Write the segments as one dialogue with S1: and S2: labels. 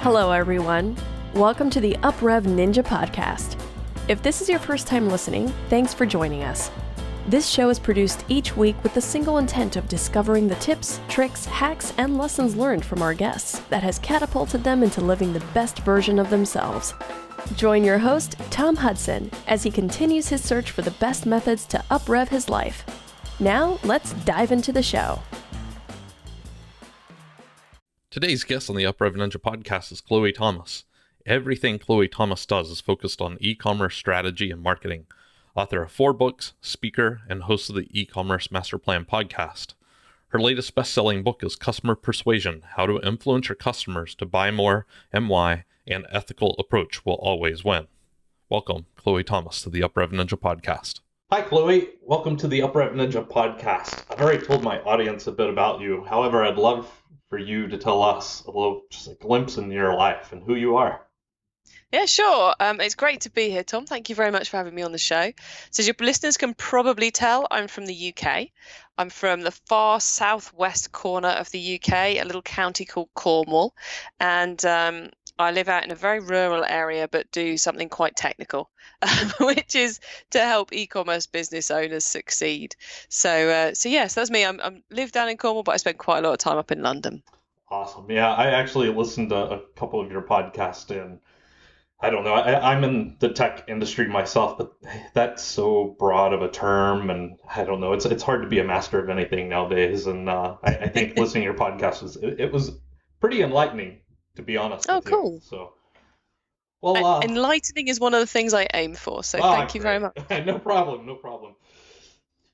S1: Hello, everyone. Welcome to the UpRev Ninja podcast. If this is your first time listening, thanks for joining us. This show is produced each week with the single intent of discovering the tips, tricks, hacks, and lessons learned from our guests that has catapulted them into living the best version of themselves. Join your host, Tom Hudson, as he continues his search for the best methods to UpRev his life. Now, let's dive into the show.
S2: Today's guest on the UpRev Ninja podcast is Chloe Thomas. Everything Chloe Thomas does is focused on e-commerce strategy and marketing. Author of 4 books, speaker, and host of the e-commerce master plan podcast. Her latest best-selling book is Customer Persuasion: How to Influence Your Customers to Buy More and Why an Ethical Approach Will Always Win. Welcome, Chloe Thomas, to the UpRev Ninja podcast.
S3: Hi, Chloe. Welcome to the UpRev Ninja podcast. I've already told my audience a bit about you. However, I'd love for you to tell us a little, just a glimpse into your life and who you are.
S4: Yeah, sure. It's great to be here, Tom. Thank you very much for having me on the show. So as your listeners can probably tell, I'm from the UK. I'm from the far southwest corner of the UK, a little county called Cornwall. And I live out in a very rural area, but do something quite technical, which is to help e-commerce business owners succeed. So yes, that's me. I live down in Cornwall, but I spend quite a lot of time up in London.
S3: Awesome. Yeah, I actually listened to a couple of your podcasts, and I don't know, I'm in the tech industry myself, but that's so broad of a term, and I don't know, it's hard to be a master of anything nowadays. And I think listening to your podcast was pretty enlightening, to be honest.
S4: Oh,
S3: with
S4: cool.
S3: You. So, well,
S4: enlightening is one of the things I aim for. So thank you very much.
S3: No problem.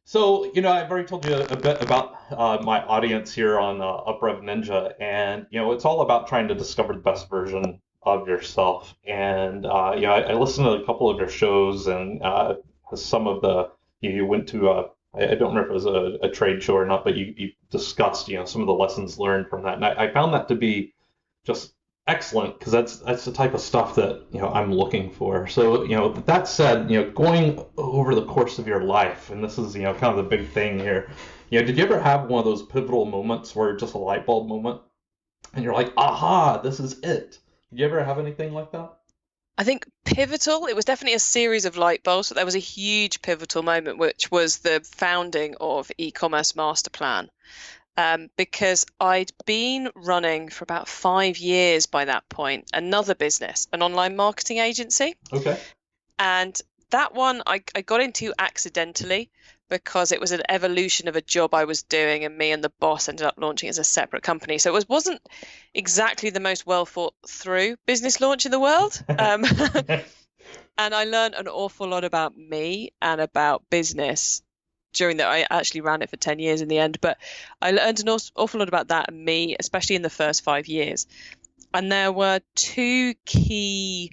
S3: So, I've already told you a bit about my audience here on UpRev Ninja, and it's all about trying to discover the best version of yourself. And I listened to a couple of your shows, and some of you went to I don't remember if it was a trade show or not, but you discussed some of the lessons learned from that, and I found that to be just excellent, because that's the type of stuff that I'm looking for. So that said, going over the course of your life, and this is kind of the big thing here, did you ever have one of those pivotal moments where just a light bulb moment and you're like, aha, this is it? Did you ever have anything like that?
S4: I think pivotal, it was definitely a series of light bulbs, but there was a huge pivotal moment, which was the founding of e-commerce master plan. Because I'd been running for about 5 years by that point, another business, an online marketing agency.
S3: Okay.
S4: And that one I got into accidentally, because it was an evolution of a job I was doing, and me and the boss ended up launching as a separate company. So it wasn't exactly the most well thought through business launch in the world. And I learned an awful lot about me and about business during that. I actually ran it for 10 years in the end, but I learned an awful lot about that and me, especially in the first 5 years. And there were 2 key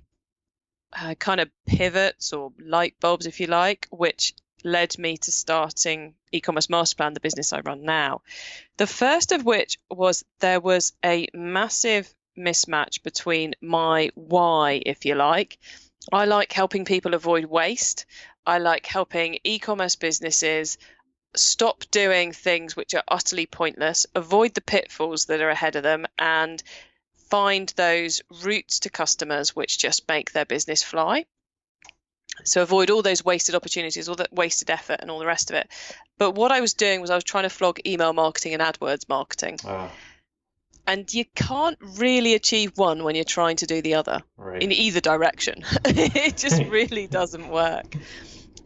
S4: kind of pivots or light bulbs, if you like, which led me to starting e-commerce master plan, the business I run now. The first of which was there was a massive mismatch between my why, if you like. I like helping people avoid waste. I like helping e-commerce businesses stop doing things which are utterly pointless, avoid the pitfalls that are ahead of them, and find those routes to customers which just make their business fly. So avoid all those wasted opportunities, all that wasted effort and all the rest of it. But what I was doing was I was trying to flog email marketing and AdWords marketing. And you can't really achieve one when you're trying to do the other, right, in either direction. It just really doesn't work.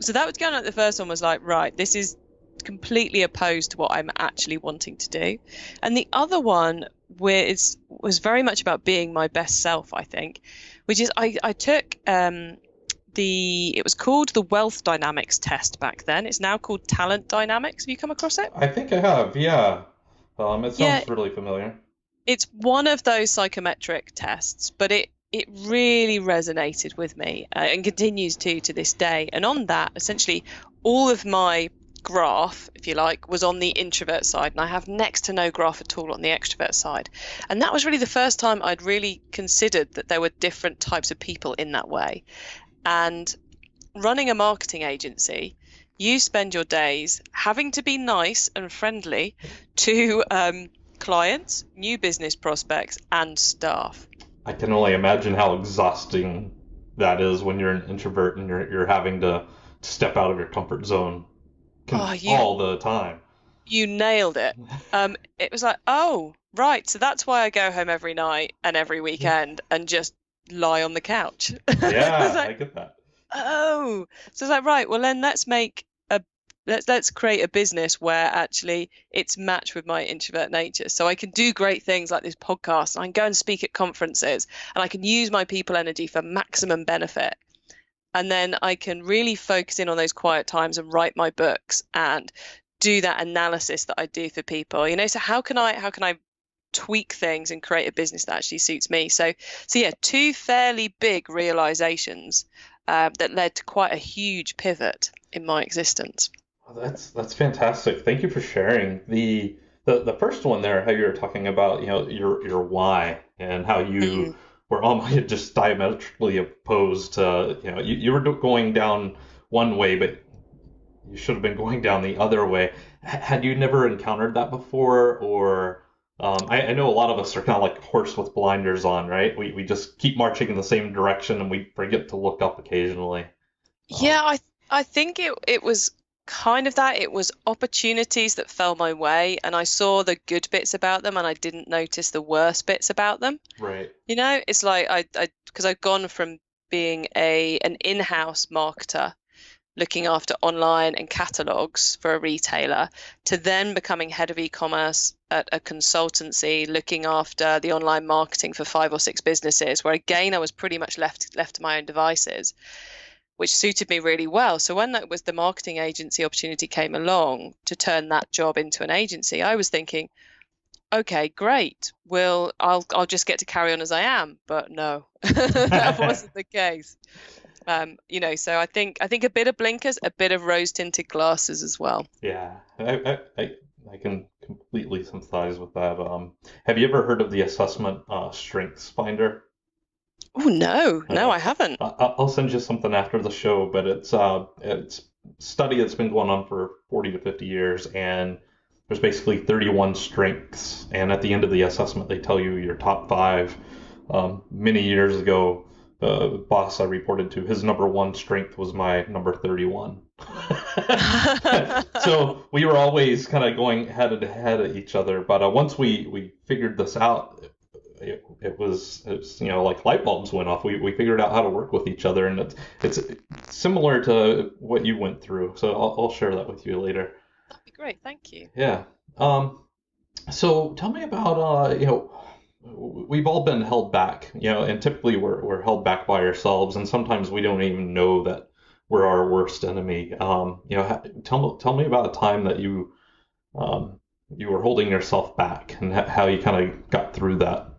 S4: So that was kind of the first one, was like, right, this is completely opposed to what I'm actually wanting to do. And the other one was very much about being my best self, I think, which is I took it was called the Wealth Dynamics test back then. It's now called Talent Dynamics. Have you come across it?
S3: I think I have, yeah. It sounds really familiar.
S4: It's one of those psychometric tests, but it really resonated with me and continues to this day. And on that, essentially, all of my graph, if you like, was on the introvert side, and I have next to no graph at all on the extrovert side. And that was really the first time I'd really considered that there were different types of people in that way. And running a marketing agency, you spend your days having to be nice and friendly to clients, new business prospects, and staff.
S3: I can only imagine how exhausting that is when you're an introvert and you're having to step out of your comfort zone
S4: Oh, you
S3: all the time.
S4: you nailed it. It was like, oh, right. So that's why I go home every night and every weekend and just lie on the couch. It's
S3: Yeah, I
S4: like,
S3: get that.
S4: oh, so it's like, right, well then let's create a business where actually it's matched with my introvert nature. So I can do great things like this podcast, and I can go and speak at conferences, and I can use my people energy for maximum benefit. And then I can really focus in on those quiet times and write my books and do that analysis that I do for people. So how can I tweak things and create a business that actually suits me? So yeah, two fairly big realizations that led to quite a huge pivot in my existence.
S3: Well, that's fantastic. Thank you for sharing. The first one there, how you were talking about, your why and how you were almost just diametrically opposed to, you were going down one way, but you should have been going down the other way. Had you never encountered that before, or I know a lot of us are kind of like a horse with blinders on, right? We just keep marching in the same direction and we forget to look up occasionally.
S4: Yeah, I think it was kind of that. It was opportunities that fell my way, and I saw the good bits about them, and I didn't notice the worst bits about them.
S3: Right.
S4: It's like I because I've gone from being an in-house marketer looking after online and catalogs for a retailer to then becoming head of e-commerce at a consultancy looking after the online marketing for 5 or 6 businesses, where again I was pretty much left to my own devices, which suited me really well. So when that was the marketing agency opportunity came along to turn that job into an agency, I was thinking, okay, great. Well, I'll just get to carry on as I am. But no, that wasn't the case. So I think a bit of blinkers, a bit of rose-tinted glasses as well.
S3: Yeah, I can completely sympathize with that. Have you ever heard of the assessment Strengths Finder?
S4: Oh no, I haven't.
S3: I'll send you something after the show, but it's a study that's been going on for 40 to 50 years, and there's basically 31 strengths, and at the end of the assessment, they tell you your top 5. Many years ago, the boss I reported to, his number 1 strength was my number 31. So we were always kind of going head to head at each other, but once we figured this out, it was like light bulbs went off. We figured out how to work with each other, and it's similar to what you went through. So I'll share that with you later.
S4: That'd be great, thank you.
S3: Yeah. So tell me about we've all been held back, and typically we're held back by ourselves, and sometimes we don't even know that we're our worst enemy. Tell me about a time that you were holding yourself back and how you kind of got through that.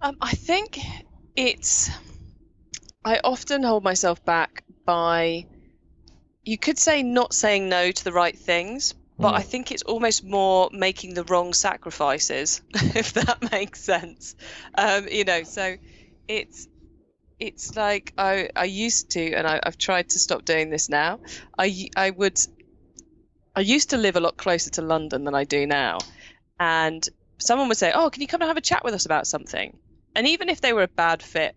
S4: I think I often hold myself back by, you could say, not saying no to the right things, but I think it's almost more making the wrong sacrifices, if that makes sense. So it's like I used to, and I've tried to stop doing this now. I used to live a lot closer to London than I do now, and someone would say, "Oh, can you come and have a chat with us about something?" And even if they were a bad fit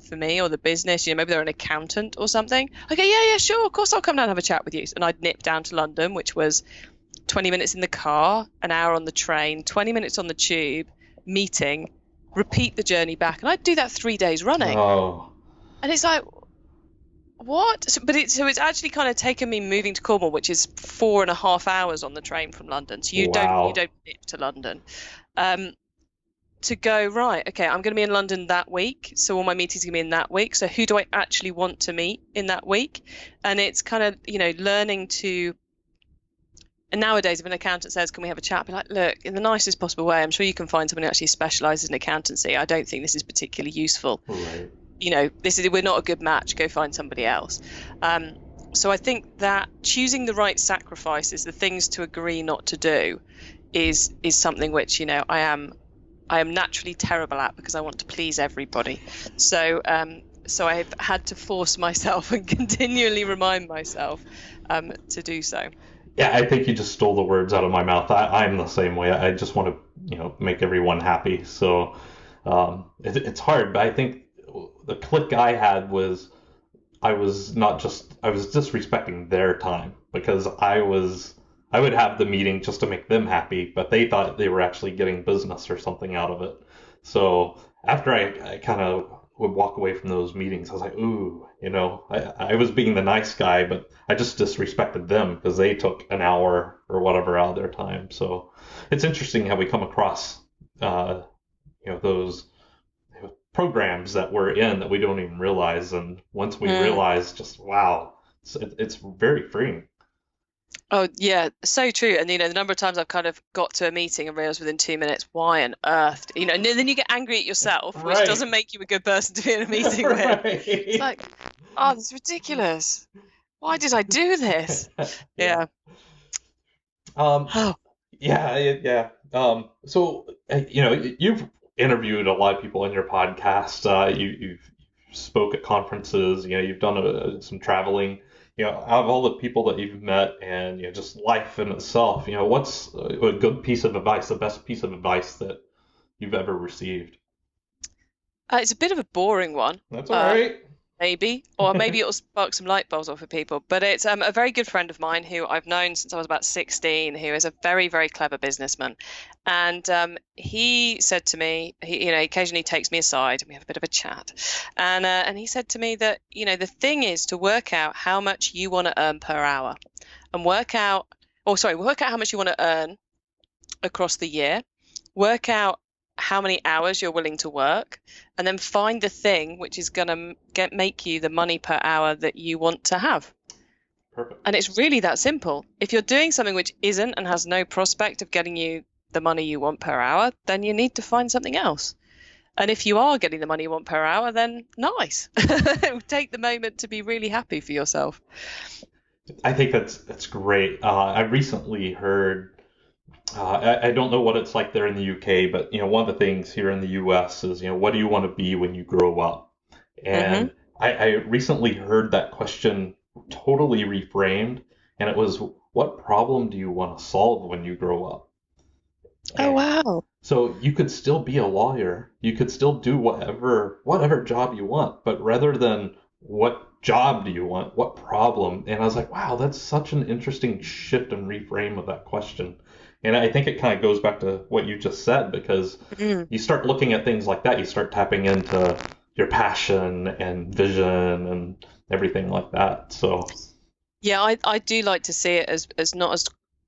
S4: for me or the business, maybe they're an accountant or something, I go, yeah, sure, of course I'll come down and have a chat with you. And I'd nip down to London, which was 20 minutes in the car, an hour on the train, 20 minutes on the tube, meeting, repeat the journey back. And I'd do that 3 days running.
S3: Oh.
S4: And it's like, what? So it's actually kind of taken me moving to Cornwall, which is 4.5 hours on the train from London. So you don't nip to London. To go, right, okay, I'm going to be in London that week, so all my meetings are going to be in that week, so who do I actually want to meet in that week? And it's kind of, learning to, and nowadays if an accountant says, can we have a chat, I'll be like, look, in the nicest possible way, I'm sure you can find someone who actually specialises in accountancy. I don't think this is particularly useful.
S3: Right.
S4: We're not a good match, go find somebody else. So I think that choosing the right sacrifices, the things to agree not to do, is something which, I am naturally terrible at, because I want to please everybody. So I've had to force myself and continually remind myself to do so.
S3: Yeah, I think you just stole the words out of my mouth. I'm the same way. I just want to, make everyone happy. So It's hard, but I think the click I had was I was disrespecting their time because I would have the meeting just to make them happy, but they thought they were actually getting business or something out of it. So after I kind of would walk away from those meetings, I was like, ooh, I was being the nice guy, but I just disrespected them because they took an hour or whatever out of their time. So it's interesting how we come across, those programs that we're in that we don't even realize. And once we realize, just wow, it's very freeing.
S4: Oh, yeah, so true. And, the number of times I've kind of got to a meeting and realized within 2 minutes, why on earth? And then you get angry at yourself, which
S3: Right.
S4: doesn't make you a good person to be in a meeting with.
S3: Right.
S4: It's like, oh, this is ridiculous. Why did I do this? Yeah.
S3: Yeah. Yeah. So, you've interviewed a lot of people in your podcast. You've spoke at conferences. You've done some traveling. Out of all the people that you've met and just life in itself, what's a good piece of advice, the best piece of advice that you've ever received?
S4: It's a bit of a boring one.
S3: That's all right.
S4: Maybe, or maybe it'll spark some light bulbs off for people. But it's a very good friend of mine who I've known since I was about 16, who is a very, very clever businessman. And he said to me, he occasionally takes me aside and we have a bit of a chat. And he said to me that, the thing is to work out how much you want to earn per hour and work out how much you want to earn across the year, work out how many hours you're willing to work, and then find the thing which is going to make you the money per hour that you want to have.
S3: Perfect.
S4: And it's really that simple. If you're doing something which isn't and has no prospect of getting you the money you want per hour, then you need to find something else. And if you are getting the money you want per hour, then nice. Take the moment to be really happy for yourself.
S3: I think that's great. I recently heard, I don't know what it's like there in the UK, but one of the things here in the US is, what do you want to be when you grow up? And I recently heard that question totally reframed, and it was, what problem do you want to solve when you grow up?
S4: Oh, wow.
S3: So you could still be a lawyer, you could still do whatever job you want, but rather than what job do you want, what problem? And I was like, wow, that's such an interesting shift and reframe of that question. And I think it kind of goes back to what you just said, because you start looking at things like that, you start tapping into your passion and vision and everything like that. So
S4: yeah, I do like to see it as not as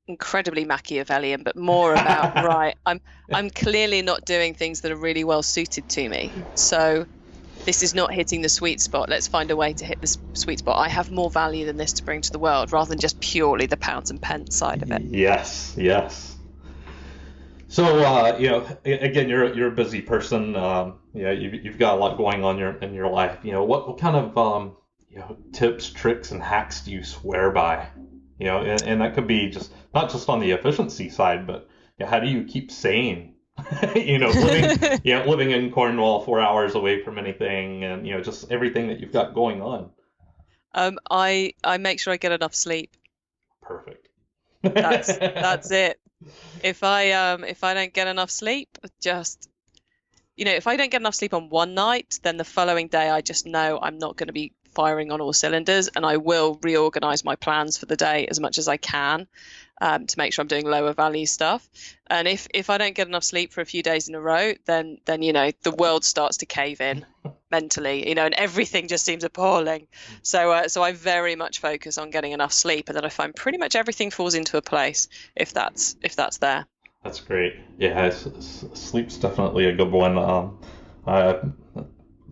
S4: incredibly Machiavellian, but more about right, I'm clearly not doing things that are really well suited to me. So this is not hitting the sweet spot. Let's find a way to hit the sweet spot. I have more value than this to bring to the world, rather than just purely the pounds and pence side of it.
S3: Yes. So again, you're a busy person. You've got a lot going on in your life. What kind of tips, tricks, and hacks do you swear by? And that could be not just on the efficiency side, but how do you keep sane? Living in Cornwall, 4 hours away from anything, and just everything that you've got going on.
S4: I make sure I get enough sleep.
S3: Perfect.
S4: That's it. If I don't get enough sleep, if I don't get enough sleep on one night, then the following day I just know I'm not going to be firing on all cylinders, and I will reorganize my plans for the day as much as I can to make sure I'm doing lower value stuff. And if I don't get enough sleep for a few days in a row, then the world starts to cave in mentally, and everything just seems appalling. So I very much focus on getting enough sleep, and then I find pretty much everything falls into a place if that's there.
S3: That's great. Yeah, sleep's definitely a good one.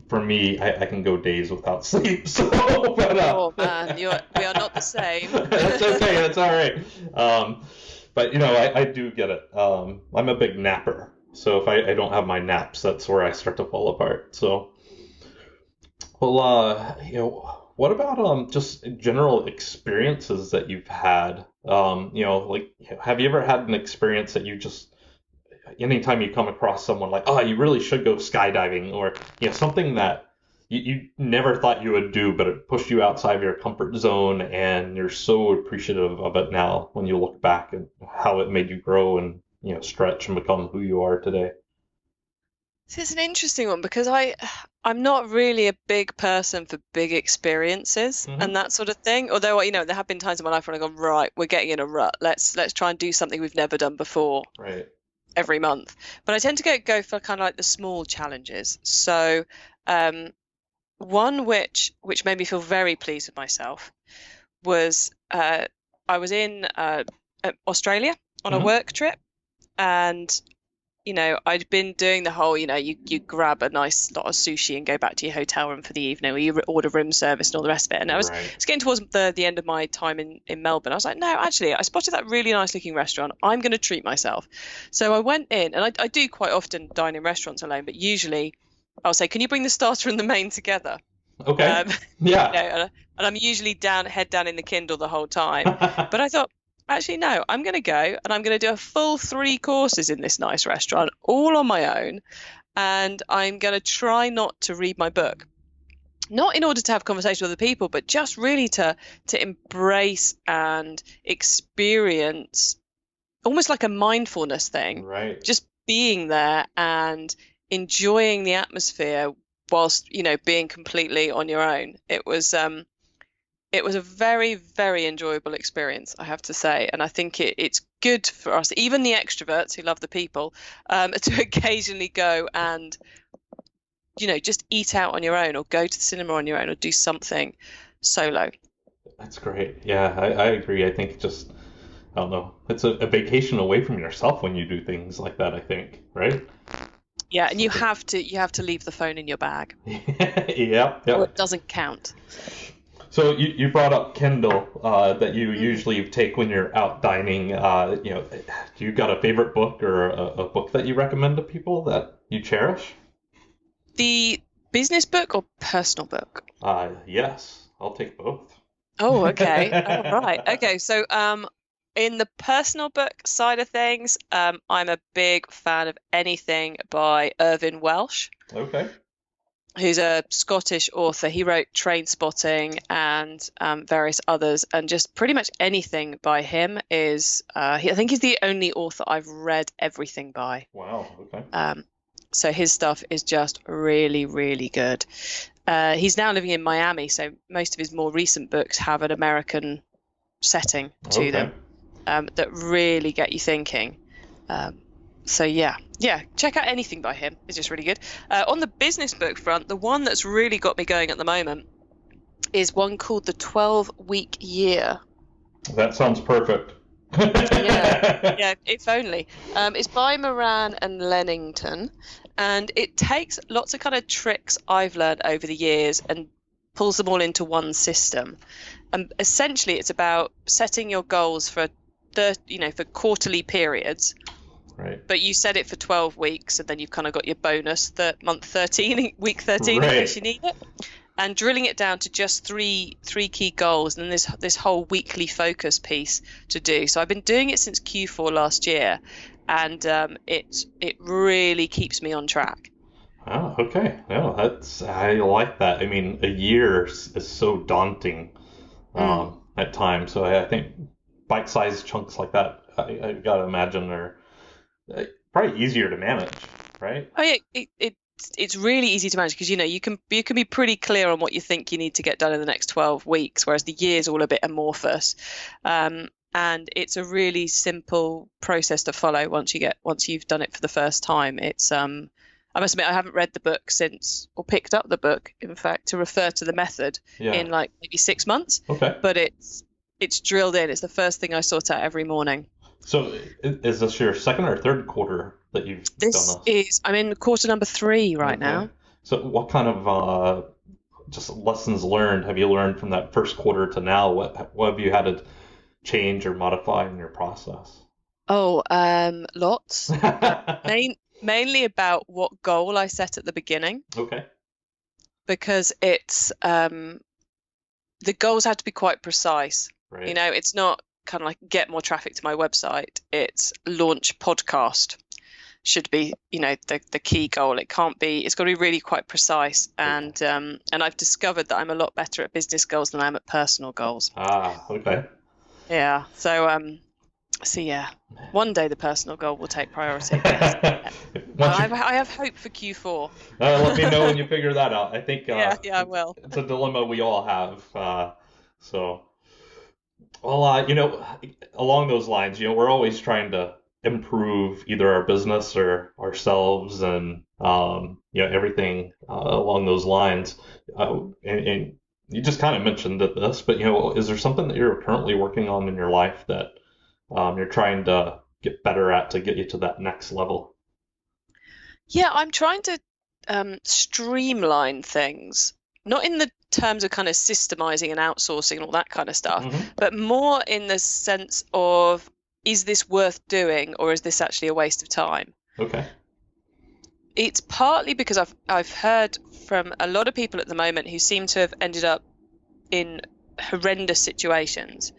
S3: For me, I can go days without sleep. So, but,
S4: oh man, we are not the same.
S3: That's okay. That's all right. But I do get it. I'm a big napper, so if I don't have my naps, that's where I start to fall apart. So, well, what about just general experiences that you've had? Have you ever had an experience that you just anytime you come across someone like, oh, you really should go skydiving, or something that you never thought you would do, but it pushed you outside of your comfort zone, and you're so appreciative of it now when you look back at how it made you grow and stretch and become who you are today?
S4: So it's an interesting one because I'm not really a big person for big experiences and that sort of thing. Although, there have been times in my life when I go, right, we're getting in a rut. Let's try and do something we've never done before.
S3: Right.
S4: Every month. But I tend to go for kind of like the small challenges. So one which made me feel very pleased with myself was I was in Australia on a work trip, and I'd been doing the whole, you grab a nice lot of sushi and go back to your hotel room for the evening, or you order room service and all the rest of it. And it's getting towards the end of my time in Melbourne. I was like, no, actually, I spotted that really nice looking restaurant. I'm going to treat myself. So I went in, and I do quite often dine in restaurants alone, but usually I'll say, can you bring the starter and the main together?
S3: Okay. Yeah.
S4: And I'm usually head down in the Kindle the whole time. But I thought, actually, no, I'm going to go and I'm going to do a full 3 courses in this nice restaurant, all on my own. And I'm going to try not to read my book. Not in order to have conversation with other people, but just really to embrace and experience almost like a mindfulness thing.
S3: Right.
S4: Just being there and enjoying the atmosphere whilst, being completely on your own. It was a very, very enjoyable experience, I have to say. And I think it's good for us, even the extroverts who love the people, to occasionally go and, just eat out on your own, or go to the cinema on your own, or do something solo.
S3: That's great. Yeah, I agree. I think just, I don't know, it's a vacation away from yourself when you do things like that, I think, right?
S4: Yeah, and you have to leave the phone in your bag.
S3: Yeah.
S4: Or it doesn't count.
S3: So you brought up Kindle that you usually take when you're out dining. Do you got a favorite book or a book that you recommend to people that you cherish?
S4: The business book or personal book?
S3: Yes, I'll take both.
S4: Oh, okay. All right. Okay, so in the personal book side of things, I'm a big fan of anything by Irvine Welsh.
S3: Okay.
S4: Who's a Scottish author. He wrote Trainspotting and various others, and just pretty much anything by him is, I think he's the only author I've read everything by.
S3: Wow, okay.
S4: So his stuff is just really, really good. He's now living in Miami, so most of his more recent books have an American setting to them that really get you thinking. So yeah, check out anything by him. It's just really good. On the business book front, the one that's really got me going at the moment is one called The 12-Week Year.
S3: That sounds perfect.
S4: Yeah, if only. It's by Moran and Lennington, and it takes lots of kind of tricks I've learned over the years and pulls them all into one system. And essentially, it's about setting your goals for quarterly periods.
S3: Right.
S4: But you set it for 12 weeks, and then you've kind of got your bonus, month 13, week 13, in case you need it. And drilling it down to just three key goals, and then this whole weekly focus piece to do. So I've been doing it since Q4 last year, and it really keeps me on track.
S3: Oh, okay. No, I like that. I mean, a year is so daunting at times. So I think bite-sized chunks like that, I gotta imagine are probably easier to manage, right?
S4: Oh yeah, it's really easy to manage because you can be pretty clear on what you think you need to get done in the next 12 weeks, whereas the year's all a bit amorphous. And it's a really simple process to follow once you've done it for the first time. It's I must admit I haven't read the book or picked up the book, in fact, to refer to the method in like maybe 6 months.
S3: Okay.
S4: But it's drilled in. It's the first thing I sort out every morning.
S3: So is this your second or third quarter that you've done this?
S4: I'm in quarter number 3 right now.
S3: So what kind of just lessons learned have you learned from that first quarter to now? What have you had to change or modify in your process?
S4: Oh, lots. Mainly about what goal I set at the beginning.
S3: Okay.
S4: Because it's the goals have to be quite precise.
S3: Right.
S4: It's not kind of like get more traffic to my website. It's launch podcast should be, the key goal. It's got to be really quite precise. And I've discovered that I'm a lot better at business goals than I am at personal goals.
S3: Okay.
S4: Yeah. So yeah, one day the personal goal will take priority. Yes. I have hope for Q4.
S3: Let me know when you figure that out. I think
S4: Yeah, I will.
S3: It's a dilemma we all have. Along those lines, we're always trying to improve either our business or ourselves, and everything along those lines. And you just kind of mentioned this, but is there something that you're currently working on in your life that you're trying to get better at to get you to that next level?
S4: Yeah, I'm trying to streamline things, not in the terms of kind of systemizing and outsourcing and all that kind of stuff, but more in the sense of, is this worth doing, or is this actually a waste of time?
S3: Okay.
S4: It's partly because I've heard from a lot of people at the moment who seem to have ended up in horrendous situations.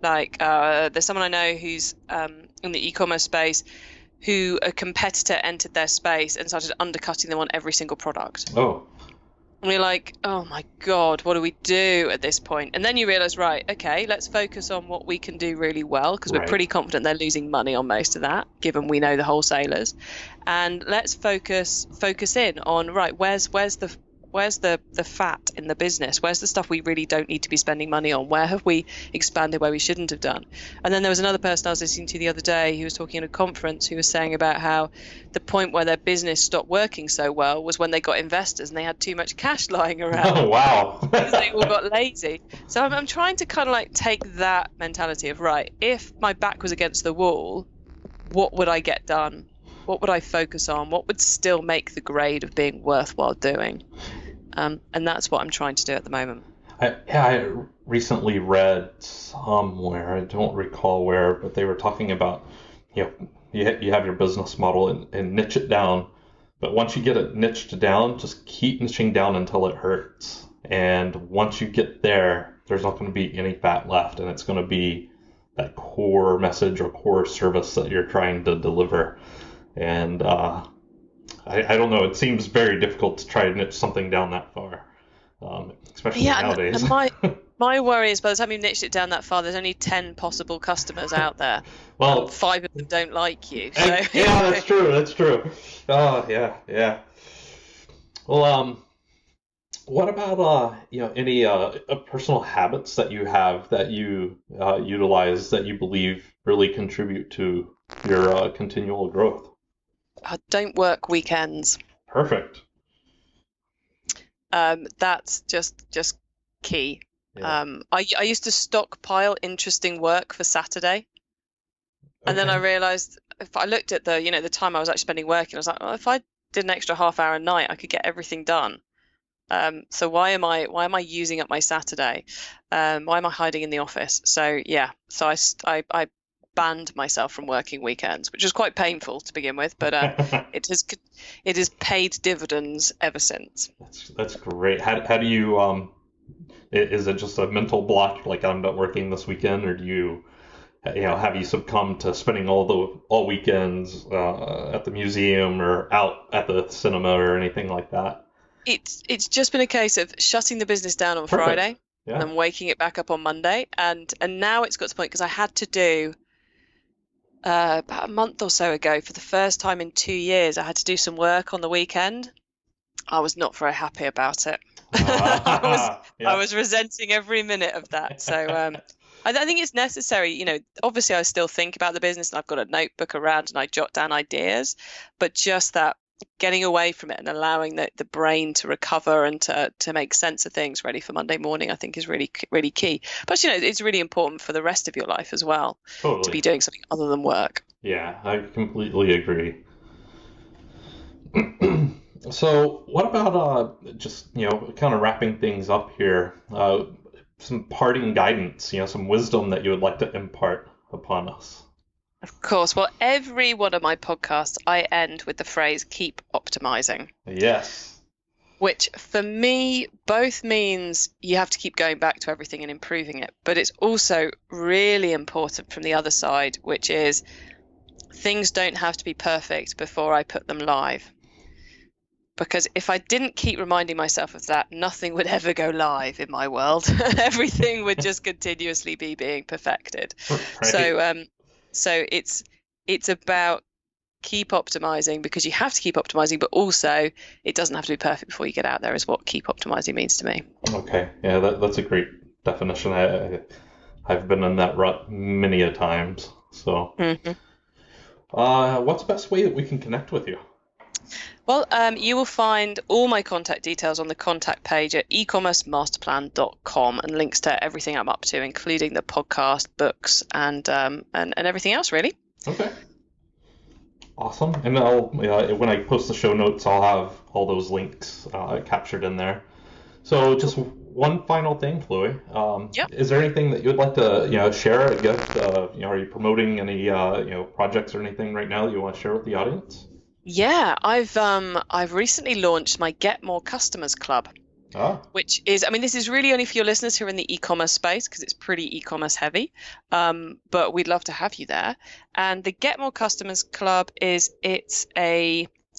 S4: Like there's someone I know who's in the e-commerce space, who a competitor entered their space and started undercutting them on every single product.
S3: Oh.
S4: And you're like, oh my God, what do we do at this point? And then you realize, right, okay, let's focus on what we can do really well, because we're pretty confident they're losing money on most of that, given we know the wholesalers. And let's focus in on, right, where's the fat in the business? Where's the stuff we really don't need to be spending money on? Where have we expanded where we shouldn't have done? And then there was another person I was listening to the other day who was talking at a conference, who was saying about how the point where their business stopped working so well was when they got investors and they had too much cash lying around.
S3: Oh, wow.
S4: Because they all got lazy. So I'm trying to kind of like take that mentality of, right, if my back was against the wall, what would I get done? What would I focus on? What would still make the grade of being worthwhile doing? And that's what I'm trying to do at the moment.
S3: I recently read somewhere, I don't recall where, but they were talking about, you have your business model and niche it down. But once you get it niched down, just keep niching down until it hurts. And once you get there, there's not going to be any fat left. And it's going to be that core message or core service that you're trying to deliver. And I don't know. It seems very difficult to try to niche something down that far, especially nowadays.
S4: And my worry is by the time you've niched it down that far, there's only 10 possible customers out there.
S3: Well,
S4: 5 of them don't like you. So.
S3: Yeah, that's true. That's true. Oh, yeah. Well, what about any personal habits that you have that you utilize that you believe really contribute to your continual growth?
S4: I don't work weekends.
S3: Perfect.
S4: That's just key. Yeah. I used to stockpile interesting work for Saturday, and then I realized if I looked at the time I was actually spending working, I was like, well, if I did an extra half hour a night, I could get everything done. So why am I using up my Saturday? Why am I hiding in the office? So I banned myself from working weekends, which was quite painful to begin with, but it has paid dividends ever since.
S3: That's great. How do you is it just a mental block, like I'm not working this weekend, or do you have you succumbed to spending all weekends at the museum or out at the cinema or anything like that?
S4: It's just been a case of shutting the business down on Friday and then waking it back up on Monday, and now it's got to the point because I had to do about a month or so ago, for the first time in 2 years, I had to do some work on the weekend. I was not very happy about it. I was resenting every minute of that. So I think it's necessary. Obviously I still think about the business and I've got a notebook around and I jot down ideas, but just that getting away from it and allowing the brain to recover and to make sense of things ready for Monday morning, I think is really, really key. But, it's really important for the rest of your life as well, to be doing something other than work.
S3: Yeah, I completely agree. So what about just, kind of wrapping things up here, some parting guidance, some wisdom that you would like to impart upon us?
S4: Of course. Well, every one of my podcasts, I end with the phrase, keep optimizing.
S3: Yes.
S4: Which for me, both means you have to keep going back to everything and improving it. But it's also really important from the other side, which is things don't have to be perfect before I put them live. Because if I didn't keep reminding myself of that, nothing would ever go live in my world. Everything would just continuously be being perfected. Right. So it's about keep optimizing, because you have to keep optimizing, but also it doesn't have to be perfect before you get out there, is what keep optimizing means to me.
S3: Okay, yeah, that's a great definition. I've been in that rut many a times. So, what's the best way that we can connect with you?
S4: Well, you will find all my contact details on the contact page at ecommercemasterplan.com, and links to everything I'm up to, including the podcast, books, and everything else, really.
S3: Okay. Awesome. And I'll when I post the show notes, I'll have all those links captured in there. So just one final thing, Chloe.
S4: Yep.
S3: Is there anything that you'd like to share? I guess are you promoting any projects or anything right now that you want to share with the audience?
S4: Yeah, I've recently launched my Get More Customers Club. Which is, I mean, this is really only for your listeners who are in the e-commerce space, because it's pretty e-commerce heavy, but we'd love to have you there. And the Get More Customers Club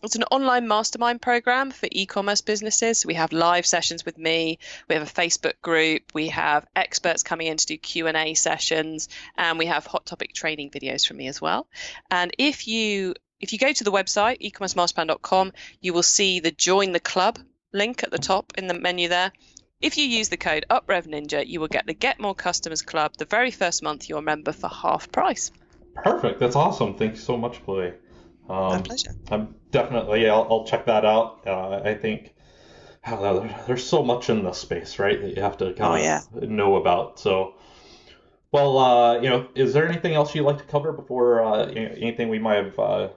S4: it's an online mastermind program for e-commerce businesses. So we have live sessions with me, we have a Facebook group, we have experts coming in to do Q&A sessions, and we have hot topic training videos from me as well. And if you go to the website, ecommercemasterplan.com, you will see the Join the Club link at the top in the menu there. If you use the code UPREVNINJA, you will get the Get More Customers Club the very first month you're a member for half price.
S3: Perfect. That's awesome. Thank you so much, Chloe.
S4: My pleasure.
S3: I'm definitely, I'll check that out. I think there's so much in this space, right, that you have to kind of know about. So, well, is there anything else you'd like to cover before anything we might have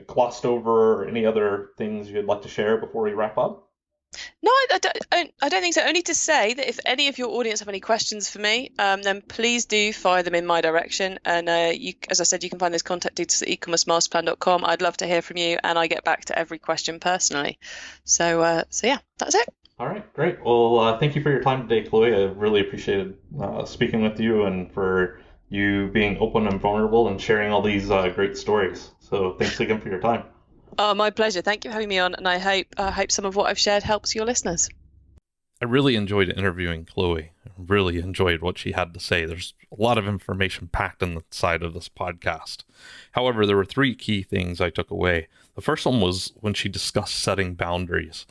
S3: glossed over, or any other things you'd like to share before we wrap up?
S4: No, I don't think so. Only to say that if any of your audience have any questions for me, then please do fire them in my direction. And as I said, you can find those contact details at ecommercemasterplan.com. I'd love to hear from you, and I get back to every question personally. So yeah, that's it.
S3: All right, great. Well, thank you for your time today, Chloe. I really appreciated speaking with you, and for you being open and vulnerable and sharing all these great stories. So thanks again for your time.
S4: Oh, my pleasure. Thank you for having me on, and I hope some of what I've shared helps your listeners.
S2: I really enjoyed interviewing Chloe. I really enjoyed what she had to say. There's a lot of information packed inside of this podcast. However, there were 3 key things I took away. The first one was when she discussed setting boundaries.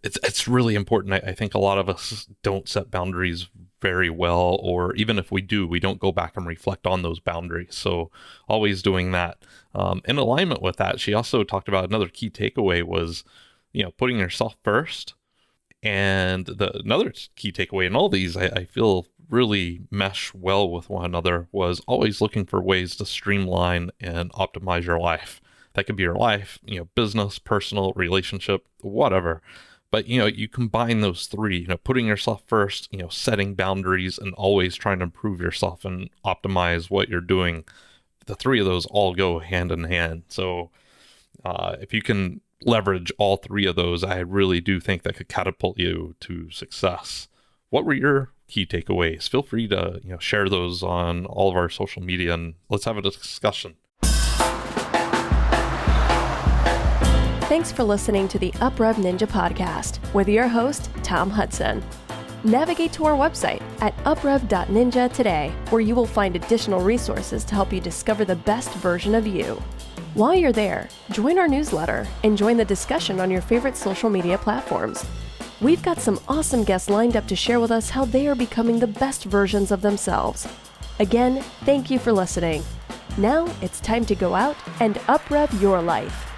S2: It's really important. I think a lot of us don't set boundaries very well, or even if we do, we don't go back and reflect on those boundaries. So always doing that. In alignment with that, she also talked about another key takeaway was, putting yourself first. And another key takeaway in all these, I feel really mesh well with one another, was always looking for ways to streamline and optimize your life. That could be your life, business, personal, relationship, whatever. But, you combine those 3, putting yourself first, setting boundaries, and always trying to improve yourself and optimize what you're doing. The 3 of those all go hand in hand. So if you can leverage all 3 of those, I really do think that could catapult you to success. What were your key takeaways? Feel free to share those on all of our social media, and let's have a discussion.
S1: Thanks for listening to the UpRev Ninja podcast with your host, Tom Hudson. Navigate to our website at uprev.ninja today, where you will find additional resources to help you discover the best version of you. While you're there, join our newsletter and join the discussion on your favorite social media platforms. We've got some awesome guests lined up to share with us how they are becoming the best versions of themselves. Again, thank you for listening. Now it's time to go out and uprev your life.